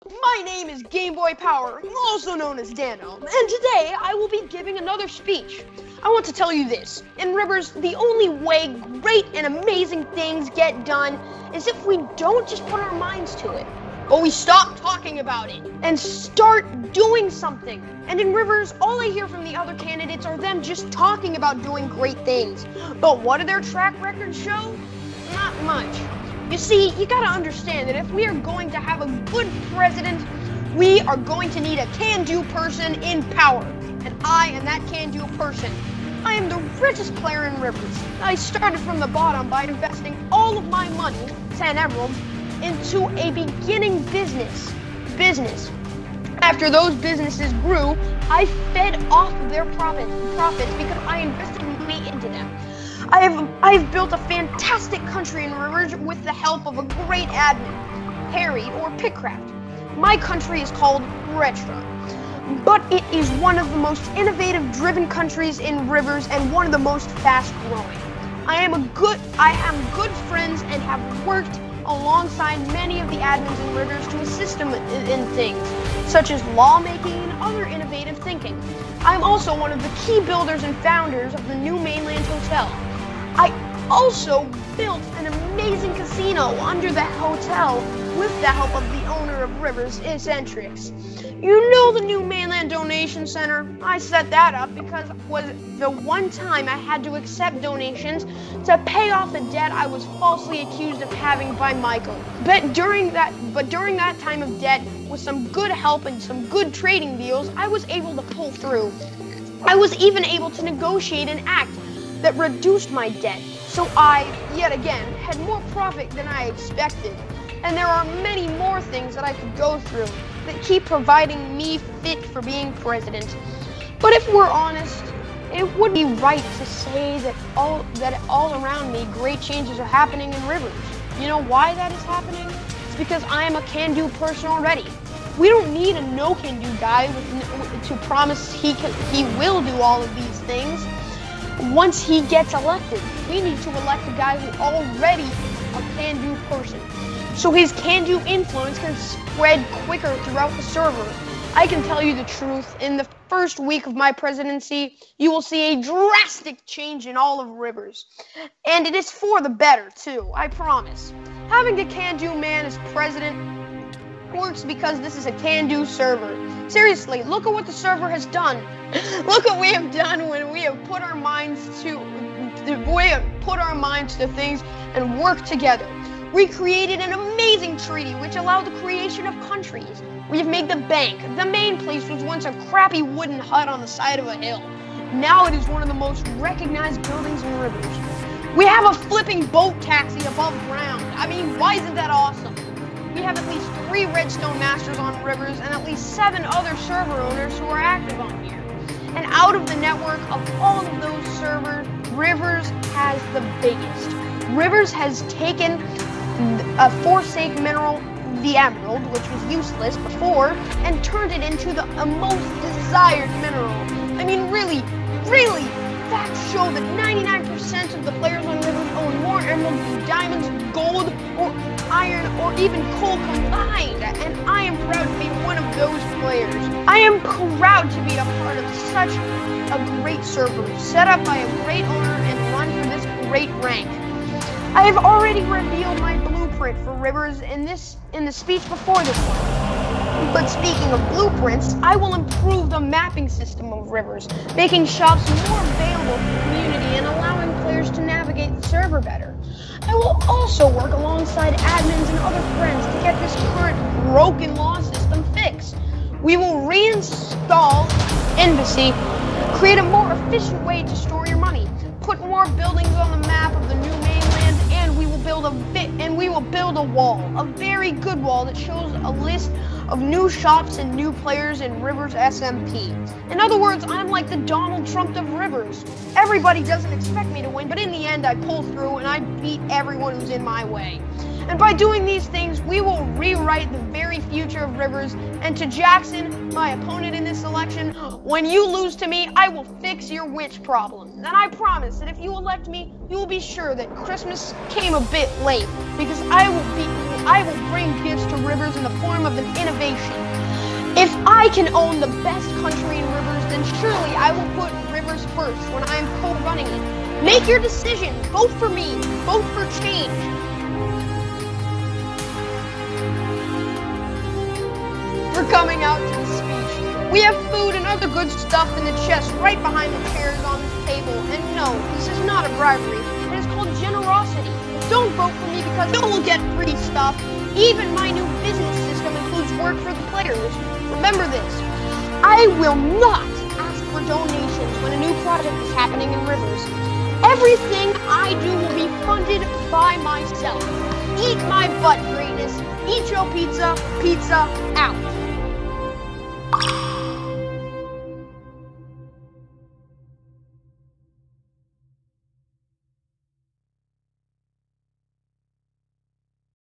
My name is Gameboypower, also known as Dano, and today I will be giving another speech. I want to tell you this: in Rivers, the only way great and amazing things get done is if we don't just put our minds to it, but we stop talking about it and start doing something. And in Rivers, all I hear from the other candidates are them just talking about doing great things. But what do their track records show? Not much. You see, you gotta understand that if we are going to have a good president, we are going to need a can-do person in power. And I am that can-do person. I am the richest player in Rivers. I started from the bottom by investing all of my money, 10 emeralds, into a beginning business. After those businesses grew, I fed off of their profits because I invested money into them. I've built a fantastic country in Rivers with the help of a great admin, Harry or Pickcraft. My country is called Retro, but it is one of the most innovative driven countries in Rivers and one of the most fast growing. I am good friends and have worked alongside many of the admins in Rivers to assist them in things such as lawmaking and other innovative thinking. I'm also one of the key builders and founders of the new mainland hotel. I also built an amazing casino under the hotel with the help of the owner of Rivers, Eccentrics. You know the new mainland donation center? I set that up because it was the one time I had to accept donations to pay off the debt I was falsely accused of having by Michael. But during that time of debt, with some good help and some good trading deals, I was able to pull through. I was even able to negotiate an act that reduced my debt, so I, yet again, had more profit than I expected. And there are many more things that I could go through that keep providing me fit for being president. But if we're honest, it would be right to say that all around me great changes are happening in Rivers. You know why that is happening? It's because I am a can-do person already. We don't need a no-can-do guy to promise he will do all of these things. Once he gets elected, we need to elect a guy who already a can-do person, so his can-do influence can spread quicker throughout the server. I can tell you the truth, in the first week of my presidency, you will see a drastic change in all of Rivers. And it is for the better, too, I promise. Having a can-do man as president works because this is a can-do server. Seriously, look at what the server has done. Look what we have done when we have put our minds to things and work together. We created an amazing treaty which allowed the creation of countries. We have made the bank. The main place was once a crappy wooden hut on the side of a hill. Now it is one of the most recognized buildings in Rivers. We have a flipping boat taxi above ground. I mean, why isn't that awesome? We have at least 3 redstone masters on Rivers and at least 7 other server owners who are active on here. And out of the network of all of those servers, Rivers has the biggest. Rivers has taken a forsake mineral, the emerald, which was useless before, and turned it into the most desired mineral. I mean, really, facts show that 99% of the players on Rivers own more emeralds than diamonds, gold, or iron, or even coal combined, and I am proud to be one of those players. I am proud to be a part of such a great server, set up by a great owner and run for this great rank. I have already revealed my blueprint for Rivers in the speech before this one. But speaking of blueprints, I will improve the mapping system of Rivers, making shops more available for the community and allowing players to navigate the server better. I will also work alongside admins and other friends to get this current broken law system fixed. We will reinstall Embassy, create a more efficient way to store your money, put more buildings on the map of the new mainland, and we will build a wall, a very good wall that shows a list of new shops and new players in Rivers SMP. In other words, I'm like the Donald Trump of Rivers. Everybody doesn't expect me to win, but in the end I pull through and I beat everyone who's in my way. And by doing these things, we will rewrite the very future of Rivers. And to Jackson, my opponent in this election, when you lose to me, I will fix your witch problem. And I promise that if you elect me, you will be sure that Christmas came a bit late, because I will bring gifts to Rivers in the form of an innovation. If I can own the best country in Rivers, then surely I will put Rivers first when I am co-running it. Make your decision. Vote for me. Vote for change. For coming out to the speech. We have food and other good stuff in the chest right behind the chairs on this table. And no, this is not a bribery. It is called generosity. Don't vote for me because you will get free stuff. Even my new business system includes work for the players. Remember this. I will not ask for donations when a new project is happening in Rivers. Everything I do will be funded by myself. Eat my butt, greatness. Eat your pizza. Pizza out.